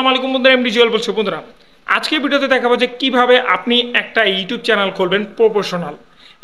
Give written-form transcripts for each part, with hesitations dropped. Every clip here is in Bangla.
আসসালামু আলাইকুম বন্ধুরা, এমডি জুয়েল বলছি। বন্ধুরা, আজকের ভিডিওতে দেখাবো যে কিভাবে আপনি একটা ইউটিউব চ্যানেল খুলবেন প্রফেশনাল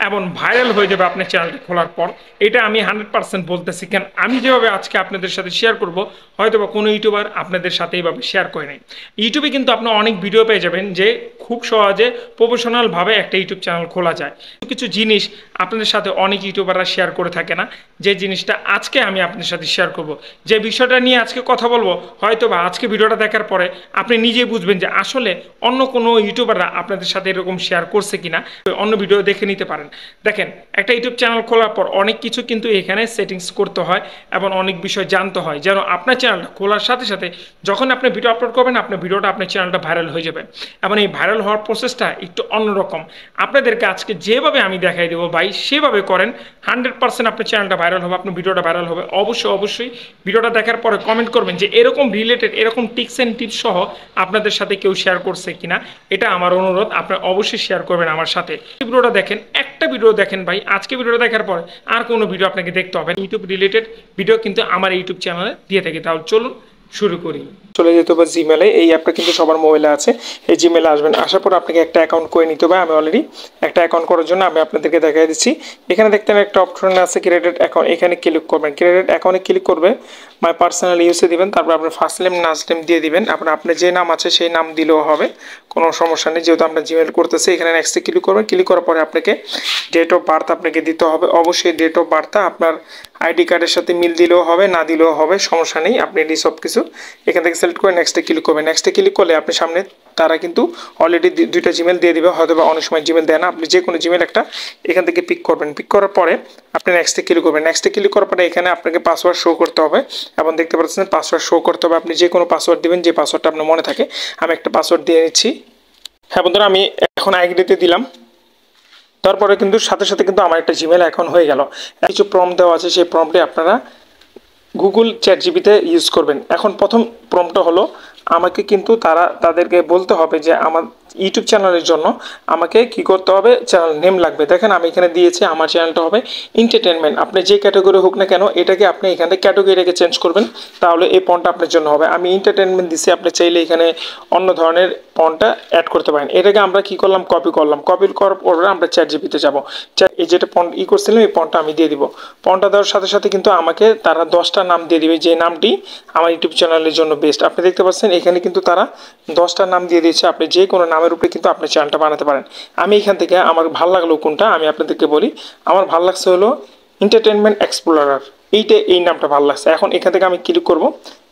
এবং ভাইরাল হয়ে যাবে আপনার চ্যানেলটি খোলার পর। এটা আমি 100% বলতেছি, কেন আমি যেভাবে আজকে আপনাদের সাথে শেয়ার করব, হয়তো বা কোনো ইউটিউবার আপনাদের সাথে এইভাবে শেয়ার করে নেই। ইউটিউবে কিন্তু আপনার অনেক ভিডিও পেয়ে যাবেন যে খুব সহজে প্রফেশনালভাবে একটা ইউটিউব চ্যানেল খোলা যায়। কিছু জিনিস আপনাদের সাথে অনেক ইউটিউবাররা শেয়ার করে থাকে না, যে জিনিসটা আজকে আমি আপনাদের সাথে শেয়ার করব, যে বিষয়টা নিয়ে আজকে কথা বলবো, হয়তো বা আজকে ভিডিওটা দেখার পরে আপনি নিজেই বুঝবেন যে আসলে অন্য কোনো ইউটিউবাররা আপনাদের সাথে এরকম শেয়ার করছে কিনা। অন্য ভিডিও দেখে নিতে পারেন। দেখেন, একটা ইউটিউব চ্যানেল খোলার পর অনেক কিছু কিন্তু এখানে সেটিংস করতে হয় এবং অনেক বিষয় জানতে হয়, যেন আপনার চ্যানেলটা খোলার সাথে সাথে যখন আপনি ভিডিও আপলোড করবেন, আপনার ভিডিওটা আপনার চ্যানেলটা ভাইরাল হয়ে যাবে। এবং এই ভাইরাল হওয়ার প্রসেসটা একটু অন্যরকম। আপনাদেরকে আজকে যেভাবে আমি দেখাই দেবো ভাই, সেভাবে করেন, 100% আপনার চ্যানেলটা ভাইরাল হবে, আপনার ভিডিওটা ভাইরাল হবে। অবশ্যই ভিডিওটা দেখার পরে কমেন্ট করবেন যে এরকম রিলেটেড, এরকম টিপস অ্যান্ড টিপস সহ আপনাদের সাথে কেউ শেয়ার করছে কিনা। এটা আমার অনুরোধ, আপনারা অবশ্যই শেয়ার করবেন আমার সাথে। ভিডিওটা দেখেন, একটা ভিডিও দেখেন ভাই, আজকে ভিডিওটা দেখার পর আর কোনো ভিডিও আপনাকে দেখতে হবে। ইউটিউব রিলেটেড ভিডিও কিন্তু আমার ইউটিউব চ্যানেলে দিয়ে থাকি। তাহলে চলুন শুরু করি। চলে যেতে হবে জিমেলে। এই অ্যাপটা কিন্তু সবার মোবাইলে আছে। এই জিমেলে আসবেন, আসার পর আপনাকে একটা অ্যাকাউন্ট করে নিতে হবে। আমি অলরেডি একটা অ্যাকাউন্ট করার জন্য আমি আপনাদেরকে দেখাই দিচ্ছি। এখানে দেখতে একটা অপশন আছে ক্রিয়েটেড অ্যাকাউন্ট, এখানে ক্লিক করবেন। ক্রিয়েটেড অ্যাকাউন্টে ক্লিক করবে, মাই পার্সোনাল ইউসে দিবেন, তারপর আপনার ফার্স্ট নেম লাস্ট নেম দিয়ে দিবেন। আপনার যে নাম আছে সেই নাম দিলেও হবে, কোনো সমস্যা নেই, যেহেতু আমরা জিমেল করতেছি। এখানে নেক্সটে ক্লিক করবেন। ক্লিক করার পরে আপনাকে ডেট অফ বার্থ আপনাকে দিতে হবে। অবশ্যই ডেট অফ বার্থটা আপনার আইডি কার্ডের সাথে মিল দিলেও হবে, না দিলেও হবে, সমস্যা নেই। আপনি এই সব কিছু এখান থেকে সিলেক্ট করে নেক্সটে ক্লিক করবেন। নেক্সটে ক্লিক করলে আপনি সামনে তারা কিন্তু অলরেডি দুইটা জিমেল দিয়ে দিবে, হয়তো বা অনেক সময় জিমেল দেয় না। আপনি যে কোনো জিমেল একটা এখান থেকে পিক করবেন। পিক করার পরে আপনি নেক্সটে ক্লিক করবেন। নেক্সটে ক্লিক করার পরে এখানে আপনাকে পাসওয়ার্ড শো করতে হবে এবং দেখতে পাচ্ছেন পাসওয়ার্ড শো করতে হবে। আপনি যে কোনো পাসওয়ার্ড দিবেন, যে পাসওয়ার্ডটা আপনার মনে থাকে। আমি একটা পাসওয়ার্ড দিয়ে নিচ্ছি। হ্যাঁ বন্ধুরা, আমি এখন আইডিতে দিলাম। তারপরে কিন্তু সাথে সাথে কিন্তু আমার একটা জিমেল অ্যাকাউন্ট হয়ে গেল। কিছু প্রম্পট দেওয়া আছে, সেই প্রম্পটে আপনারা গুগল চ্যাট জিপিতে ইউজ করবেন। এখন প্রথম প্রম্পটটা হলো, আমাকে কিন্তু তাদেরকে বলতে হবে যে আমার ইউটিউব চ্যানেলের জন্য আমাকে কি করতে হবে, চ্যানেল নেম লাগবে। দেখেন আমি এখানে দিয়েছি, আমার চ্যানেলটা হবে এন্টারটেনমেন্ট। আপনি যে ক্যাটাগরি হোক না কেন, এটাকে আপনি এখানে ক্যাটাগরিটাকে চেঞ্জ করবেন, তাহলে এই পন্টটা আপনার জন্য হবে। আমি এন্টারটেনমেন্ট দিছি, আপনি চাইলে এখানে অন্য ধরনের পন্টটা অ্যাড করতে পারেন। এটাকে আমরা কি করলাম, কপি করলাম। কপি করার পরে আমরা চ্যাট জিপিতে যাবো। এই যেটা পন্ট করছিলাম, এই পন্টটা আমি দিয়ে দিব। পন্টটা দেওয়ার সাথে সাথে কিন্তু আমাকে তারা 10টা নাম দিয়ে দিবে, যে নামটি আমার ইউটিউব চ্যানেলের জন্য বেস্ট। আপনি দেখতে পাচ্ছেন এখানে কিন্তু তারা 10টা নাম দিয়ে দিয়েছে। আপনি যে কোনো নামের উপরে কিন্তু আপনি চ্যানেলটা বানাতে পারেন। আমি এখান থেকে আমার ভালো লাগলো কোনটা আমি আপনাদেরকে বলি। আমার ভালো লাগছে হলো এন্টারটেনমেন্ট এক্সপ্লোরার, এই নামটা ভালো লাগছে। এখন এখান থেকে আমি ক্লিক করব।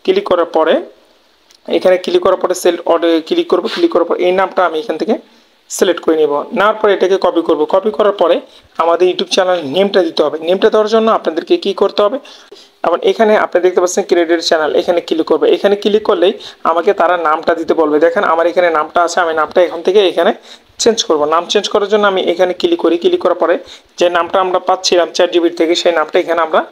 ক্লিক করার পরে এখানে ক্লিক করার পরে সেল অর্ডার ক্লিক করব। ক্লিক করার পর এই নামটা আমি এখান থেকে সিলেক্ট করে নেব। নেওয়ার পরে এটাকে কপি করব। কপি করার পরে আমাদের ইউটিউব চ্যানেল নেমটা দিতে হবে। নেমটা দেওয়ার জন্য আপনাদেরকে কি করতে হবে, আবার এখানে আপনি দেখতে পাচ্ছেন ক্রিয়েটেড চ্যানেল, এখানে ক্লিক করবে। এখানে ক্লিক করলেই আমাকে তারা নামটা দিতে বলবে। দেখেন আমার এখানে নামটা আছে, আমি নামটা এখান থেকে এখানে চেঞ্জ করব। নাম চেঞ্জ করার জন্য আমি এখানে ক্লিক করি। ক্লিক করার পরে যে নামটা আমরা পাচ্ছিলাম চ্যাট জিপিটি থেকে, সেই নামটা এখানে আমরা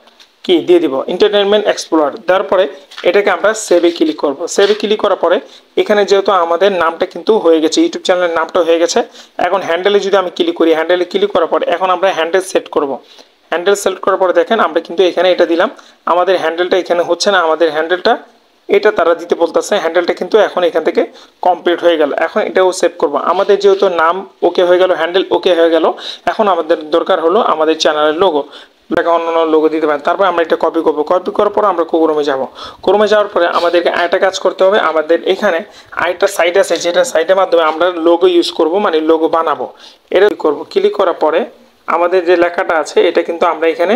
কি দিয়ে দিব, এন্টারটেনমেন্ট এক্সপ্লোরার। দেওয়ার পরে এটাকে আমরা সেভে ক্লিক করব। সেভে ক্লিক করার পরে এখানে যেহেতু আমাদের নামটা কিন্তু হয়ে গেছে, ইউটিউব চ্যানেলের নামটা হয়ে গেছে। এখন হ্যান্ডেলে যদি আমি ক্লিক করি, হ্যান্ডেলে ক্লিক করার পরে এখন আমরা হ্যান্ডেল সেট করব। হ্যান্ডেল সেলেক্ট করার পরে দেখেন আমরা কিন্তু এখানে এটা দিলাম। আমাদের হ্যান্ডেলটা এখানে হচ্ছে না, আমাদের হ্যান্ডেলটা এটা তারা দিতে বলতেছে। হ্যান্ডেলটা কিন্তু এখন এখান থেকে কমপ্লিট হয়ে গেল। এখন এটাও সেভ করব। আমাদের যেহেতু নাম ওকে হয়ে গেল, হ্যান্ডেল ওকে হয়ে গেল, এখন আমাদের দরকার হলো আমাদের চ্যানেলের লোগো। অন্য লোগো দিতে পারেন। তারপর আমরা এটা কপি করবো। কপি করার পর আমরা ক্রোমে যাব। ক্রোমে যাওয়ার পরে আমাদেরকে আরেকটা কাজ করতে হবে। আমাদের এখানে আরেকটা সাইট আছে, যেটা সাইটের মাধ্যমে আমরা লোগো ইউজ করব, মানে লোগো বানাবো। এটা করব। ক্লিক করার পরে আমাদের যে লেখাটা আছে এটা কিন্তু আমরা এখানে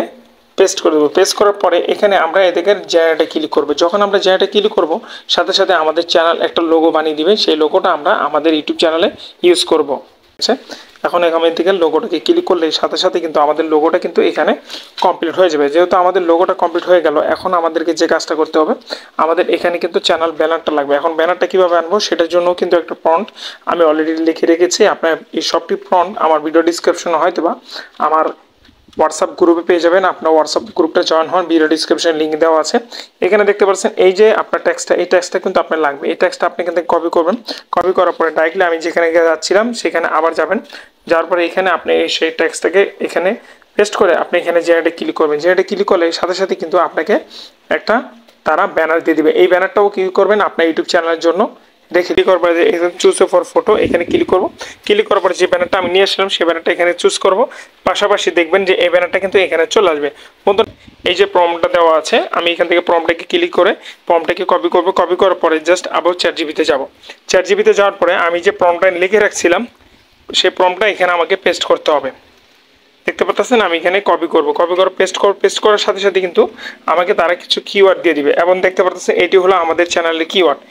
পেস্ট করে দেবো। পেস্ট করার পরে এখানে আমরা এদিকে জেনারেটে ক্লিক করব। যখন আমরা জেনারেটে ক্লিক করব, সাথে সাথে আমাদের চ্যানেল একটা লোগো বানিয়ে দিবে। সেই লোগোটা আমরা আমাদের ইউটিউব চ্যানেলে ইউজ করব। আচ্ছা, এখন এখান থেকে লোগোটাকে ক্লিক করলে সাথে সাথে কিন্তু আমাদের লোগোটা কিন্তু এখানে কমপ্লিট হয়ে যাবে। যেহেতু আমাদের লোগোটা কমপ্লিট হয়ে গেল, এখন আমাদেরকে যে কাজটা করতে হবে, আমাদের এখানে কিন্তু চ্যানেল ব্যানারটা লাগবে। এখন ব্যানারটা কীভাবে আনবো, সেটার জন্য কিন্তু একটা প্রম্পট আমি অলরেডি লিখে রেখেছি। আপনার এই সবটি প্রম্পট আমার ভিডিও ডিসক্রিপশনে হয়তো বা আমার হোয়াটসঅ্যাপ গ্রুপে পেয়ে যাবেন। আপনার হোয়াটসঅ্যাপ গ্রুপটা জয়েন হন, ভিডিও ডিসক্রিপশনে লিঙ্ক দেওয়া আছে। এখানে দেখতে পাচ্ছেন এই যে আপনার টেক্সটটা, এই টেক্সটটা কিন্তু আপনার লাগবে। এই টেক্সটটা আপনি এখান থেকে কপি করবেন। কপি করার পরে ডাইরেক্টলি আমি যেখানে যাচ্ছিলাম সেখানে আবার যাবেন। যাওয়ার পরে এখানে আপনি সেই টেক্সটটাকে এখানে পেস্ট করে আপনি এখানে জেনারেটে ক্লিক করবেন। জেনারেটে ক্লিক করলে সাথে সাথে কিন্তু আপনাকে একটা তারা ব্যানার দিয়ে দিবে। এই ব্যানারটাও কি করবেন আপনার ইউটিউব চ্যানেলের জন্য রেখে ক্লিক করার পরে এখানে চুজ ফর ফটো এখানে ক্লিক করব। ক্লিক করার পরে যে ব্যানারটা আমি নিয়ে আসলাম সেই ব্যানারটা এখানে চুজ করব। পাশাপাশি দেখবেন যে এই ব্যানারটা কিন্তু এখানে চলে আসবে। বন্ধুরা এই যে প্রম্পটটা দেওয়া আছে আমি এখান থেকে প্রম্পটটাকে ক্লিক করে প্রম্পটটাকে কপি করব। কপি করার পরে জাস্ট আবার চ্যাটজিপিটিতে যাব। চ্যাটজিপিটিতে যাওয়ার পরে আমি যে প্রম্পটটা লিখে রাখছিলাম সেই প্রম্পটটা এখানে আমাকে পেস্ট করতে হবে। দেখতে পাচ্ছেন আমি এখানে কপি করব। কপি করে পেস্ট করার সাথে সাথে কিন্তু আমাকে তারা কিছু কিওয়ার্ড দিয়ে দিবে এবং দেখতে পাচ্ছেন এটি হলো আমাদের চ্যানেলের কিওয়ার্ড।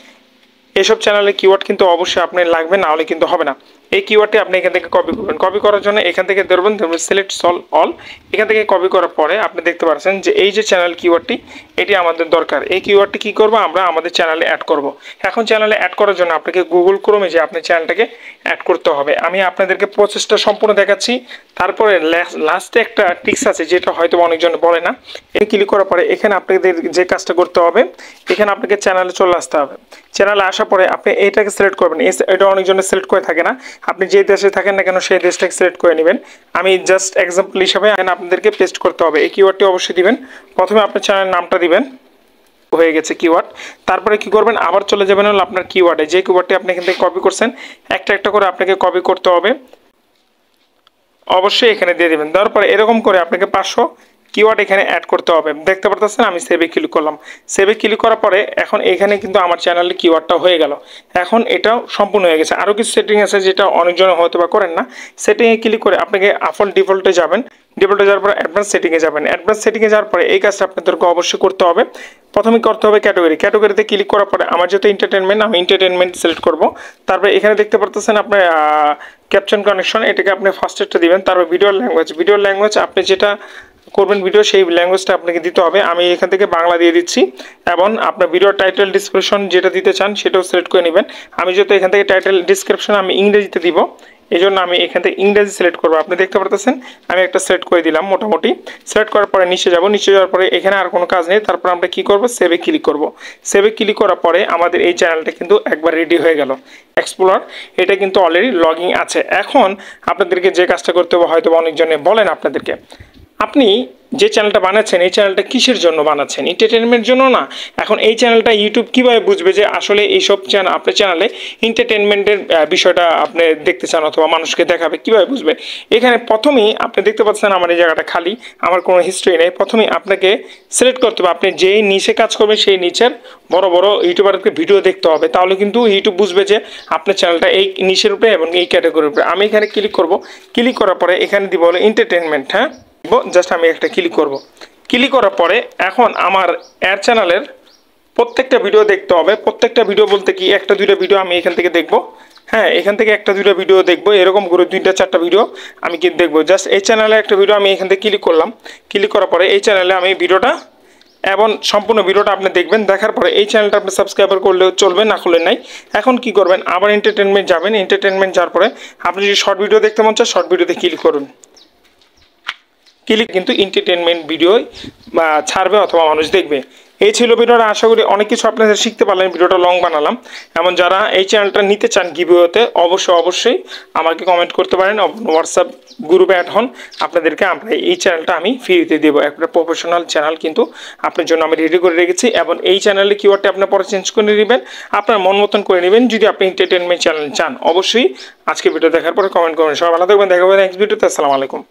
এইসব চ্যানেলে কিওয়ার্ড কিন্তু অবশ্যই আপনার লাগবে, না হলে কিন্তু হবে না। এই কিওয়ার্ডটি আপনি এখান থেকে কপি করবেন। কপি করার জন্য এখান থেকে ধরবেন সিলেক্ট অল। এখান থেকে কপি করার পরে আপনি দেখতে পাচ্ছেন যে এই যে চ্যানেল কিওয়ার্ডটি এটি আমাদের দরকার। এই কিওয়ার্ডটি কী করবো আমরা আমাদের চ্যানেলে অ্যাড করব। এখন চ্যানেলে অ্যাড করার জন্য আপনাকে গুগল ক্রোমে যে আপনার চ্যানেলটাকে অ্যাড করতে হবে। আমি আপনাদেরকে প্রসেসটা সম্পূর্ণ দেখাচ্ছি। তারপরে লাস্টে একটা টিক্স আছে যেটা হয়তো অনেকজন বলে না। এই ক্লিক করার পরে এখানে আপনাদের যে কাজটা করতে হবে এখানে আপনাকে চ্যানেলে চলে আসতে হবে। চ্যানেলে আসার পরে আপনি এইটাকে সিলেক্ট করবেন। এটা অনেকজনের সিলেক্ট করে থাকে না। আপনি যে দেশে থাকেন না কেন সেই দেশটাকে সিলেক্ট করে নেবেন। আমি জাস্ট এক্সাম্পল হিসাবে আপনাদেরকে পেস্ট করতে হবে। এই কিওয়ার্ডটি অবশ্যই দিবেন। প্রথমে আপনার চ্যানেলের নামটা দিবেন, হয়ে গেছে কিওয়ার্ড। তারপরে কি করবেন আবার চলে যাবেন হলো আপনার কিওয়ার্ডে। যে কিওয়ার্ডটি আপনি এখান থেকে কপি করছেন একটা একটা করে আপনাকে কপি করতে হবে। অবশ্যই এখানে দিয়ে দেবেন। দেওয়ার পরে এরকম করে আপনাকে 500 কিওয়ার্ড এখানে অ্যাড করতে হবে। দেখতে পারতেছেন আমি সেভে ক্লিক করলাম। সেভে ক্লিক করার পরে এখন এখানে কিন্তু আমার চ্যানেলের কিওয়ার্ডটা হয়ে গেল। এখন এটাও সম্পূর্ণ হয়ে গেছে। আরও কিছু সেটিং আছে যেটা অনেকজন হয়তো বা করেন না। সেটিংয়ে ক্লিক করে আপনাকে ডিফল্টে যাবেন। ডিফল্টে যাওয়ার পরে অ্যাডভান্স সেটিংয়ে যাবেন। অ্যাডভান্স সেটিংয়ে যাওয়ার পরে এই কাজটা আপনাদেরকে অবশ্যই করতে হবে। প্রথমে করতে হবে ক্যাটাগরিতে ক্লিক করার পরে আমার যেহেতু এন্টারটেনমেন্ট আমি এন্টারটেনমেন্ট সিলেক্ট করব। তারপরে এখানে দেখতে পারতেছেন আপনার ক্যাপশন কানেকশন এটাকে আপনি ফার্স্টেরটা দিবেন। তারপর ভিডিও ল্যাঙ্গুয়েজ আপনি যেটা করবেন ভিডিও সেই ল্যাঙ্গুয়েজটা আপনাকে দিতে হবে। আমি এখান থেকে বাংলা দিয়ে দিচ্ছি এবং আপনার ভিডিও টাইটেল ডিসক্রিপশন যেটা দিতে চান সেটাও সিলেক্ট করে নেবেন। আমি যেহেতু এখান থেকে টাইটেল ডিসক্রিপশন আমি ইংরেজিতে দিব এই জন্য আমি এখান থেকে ইংরেজি সিলেক্ট করবো। আপনি দেখতে পারতেছেন আমি একটা সিলেক্ট করে দিলাম। মোটামুটি সিলেক্ট করার পরে নিচে যাব। নিচে যাওয়ার পরে এখানে আর কোনো কাজ নেই। তারপর আমরা কি করব সেভে ক্লিক করব। সেভে ক্লিক করার পরে আমাদের এই চ্যানেলটা কিন্তু একবার রেডি হয়ে গেল। এক্সপ্লোরার এটা কিন্তু অলরেডি লগইন আছে। এখন আপনাদেরকে যে কাজটা করতে হবে হয়তো অনেকজনে বলেন আপনাদেরকে আপনি যে চ্যানেলটা বানাচ্ছেন এই চ্যানেলটা কিসের জন্য বানাচ্ছেন? এন্টারটেনমেন্টের জন্য না। এখন এই চ্যানেলটা ইউটিউব কীভাবে বুঝবে যে আসলে এইসব চ্যানেল আপনার চ্যানেলে এন্টারটেনমেন্টের বিষয়টা আপনি দেখতে চান অথবা মানুষকে দেখাবে কীভাবে বুঝবে? এখানে প্রথমেই আপনি দেখতে পাচ্ছেন আমার এই জায়গাটা খালি, আমার কোনো হিস্ট্রি নেই। প্রথমেই আপনাকে সিলেক্ট করতে হবে আপনি যেই নিচে কাজ করবেন সেই নিচের বড় বড় ইউটিউবারকে ভিডিও দেখতে হবে। তাহলে কিন্তু ইউটিউব বুঝবে যে আপনার চ্যানেলটা এই নিচের উপরে এবং এই ক্যাটাগরির উপরে। আমি এখানে ক্লিক করব। ক্লিক করার পরে এখানে দিব হলো এন্টারটেনমেন্ট। হ্যাঁ জাস্ট আমি একটা ক্লিক করব। ক্লিক করার পরে এখন আমার এর চ্যানেলের প্রত্যেকটা ভিডিও দেখতে হবে। প্রত্যেকটা ভিডিও বলতে কি একটা দুইটা ভিডিও আমি এখান থেকে দেখব। হ্যাঁ এখান থেকে একটা দুইটা ভিডিও দেখবো, এরকম করে 2-4টা ভিডিও আমি কি দেখবো। জাস্ট এই চ্যানেলে একটা ভিডিও আমি এখান থেকে ক্লিক করলাম। ক্লিক করার পরে এই চ্যানেলে আমি ভিডিওটা এবং সম্পূর্ণ ভিডিওটা আপনি দেখবেন। দেখার পরে এই চ্যানেলটা আপনি সাবস্ক্রাইবার করলেও চলবে, না করলে নাই। এখন কি করবেন আবার এন্টারটেনমেন্ট যাবেন। এন্টারটেনমেন্ট যাওয়ার পরে আপনি যদি শর্ট ভিডিও দেখতে মন চান শর্ট ভিডিওতে ক্লিক করুন। ক্লিক কিন্তু এন্টারটেনমেন্ট ভিডিও ছাড়বে অথবা মানুষ দেখবে। এই ছিল ভিডিওটা। আশা করি অনেক কিছু আপনাদের শিখতে পারলেন। ভিডিওটা লং বানালাম। এমন যারা এই চ্যানেলটা নিতে চান গিভওয়েতে অবশ্যই আমাকে কমেন্ট করতে পারেন। হোয়াটসঅ্যাপ গ্রুপে অ্যাড হন। আপনাদেরকে আমরা এই চ্যানেলটা আমি ফ্রিতে দেবো। একটা প্রফেশনাল চ্যানেল কিন্তু আপনার জন্য আমি রেডি করে রেখেছি এবং এই চ্যানেলে কিওয়ার্ডটা আপনার পরে চেঞ্জ করে নেবেন, আপনার মন মতন করে নেবেন। যদি আপনি এন্টারটেনমেন্ট চ্যানেল চান অবশ্যই আজকে ভিডিও দেখার পরে কমেন্ট করবেন। সবাই ভালো থাকবেন। দেখা হবে নেক্সট ভিডিওতে। আসসালামু আলাইকুম।